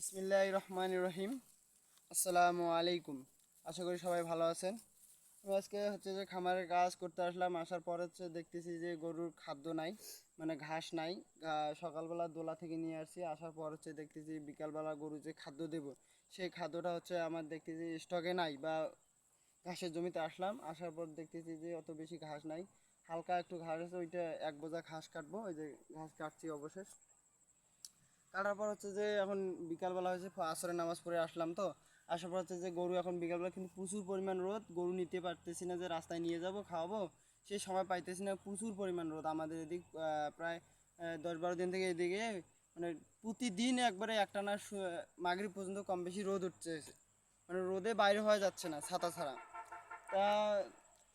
বিসমিল্লাহির রহমানির রহিম। আসসালামু আলাইকুম। আশা করি সবাই ভালো আছেন। আমি আজকে হচ্ছে যে খামারের কাজ করতে আসলাম। আসার পর হচ্ছে দেখতেছি যে গরুর খাদ্য নাই, মানে ঘাস নাই। সকালবেলা দোলা থেকে নিয়ে আসছি, আসার পর হচ্ছে দেখতেছি বিকালবেলা গরু যে খাদ্য দেব, সেই খাদ্যটা হচ্ছে আমার দেখতেছি স্টকে নাই। বা ঘাসের জমিতে আসলাম, আসার পর দেখতেছি যে অত বেশি ঘাস নাই, হালকা একটু ঘাস আছে। ওইটা এক বোঝা ঘাস কাটবো, ওই যে ঘাস কাটছি অবশেষ। কাটার পর হচ্ছে যে এখন বিকালবেলা হয়েছে, আসরের নামাজ পড়ে আসলাম। তো আসার পর হচ্ছে যে গরু এখন বিকালবেলা কিন্তু প্রচুর পরিমাণ রোদ, গরু নিতে পারতেছি না যে রাস্তায় নিয়ে যাব খাওয়াবো, সেই সময় পাইতেছি না। প্রচুর পরিমাণ রোদ আমাদের এদিক, প্রায় 10-12 দিন থেকে এদিকে মানে প্রতিদিন একবারে একটানা মাগরিব পর্যন্ত কম বেশি রোদ উঠছে। মানে রোদে বাইরে হওয়া যাচ্ছে না ছাতা ছাড়া। তা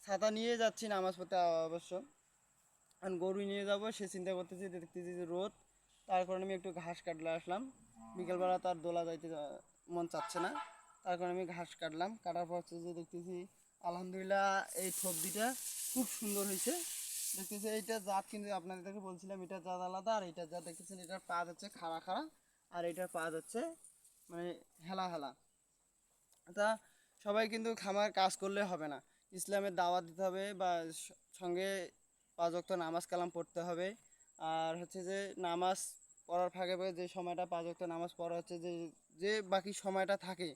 ছাতা নিয়ে যাচ্ছি নামাজ পড়তে অবশ্য। এখন গরু নিয়ে যাবো সে চিন্তা করতেছি, দেখতেছি যে রোদ, তার কারণে আমি একটু ঘাস কাটলে আসলাম। বিকেলবেলা তার দোলা যাইতে মন চাচ্ছে না, তার কারণে আমি ঘাস কাটলাম। কাটার পর হচ্ছে যে দেখতেছি আলহামদুলিল্লাহ এই সবজিটা খুব সুন্দর হয়েছে। দেখতেছি এইটা জাত, কিন্তু আপনাদেরকে বলছিলাম এটার জাত আলাদা। আর এটার জাত দেখতেছেন, এটার পা হচ্ছে খাড়া খাড়া, আর এটার পা হচ্ছে মানে হেলা হেলা। তা সবাই কিন্তু খামার কাজ করলে হবে না, ইসলামের দাওয়াত দিতে হবে, বা সঙ্গে 5 ওয়াক্ত নামাজ কালাম পড়তে হবে। আর হচ্ছে যে নামাজ পড়ার ফাঁকে ফাঁকে যে সময়টা 5 ওয়াক্ত নামাজ পড়া হচ্ছে, যে যে বাকি সময়টা থাকে,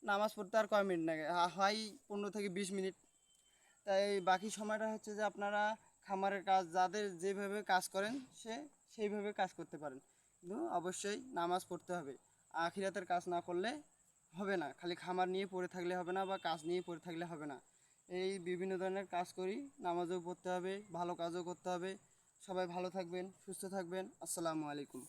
নামাজ পড়তে আর কয় মিনিট লাগে, হয় 15 থেকে 20 মিনিট। তাই বাকি সময়টা হচ্ছে যে আপনারা খামারের কাজ যাদের যেভাবে কাজ করেন সেইভাবে কাজ করতে পারেন, কিন্তু অবশ্যই নামাজ পড়তে হবে। আখিরাতের কাজ না করলে হবে না, খালি খামার নিয়ে পড়ে থাকলে হবে না, বা কাজ নিয়ে পড়ে থাকলে হবে না। এই বিভিন্ন ধরনের কাজ করি, নামাজও পড়তে হবে, ভালো কাজও করতে হবে। সবাই ভালো থাকবেন, সুস্থ থাকবেন। আসসালামু আলাইকুম।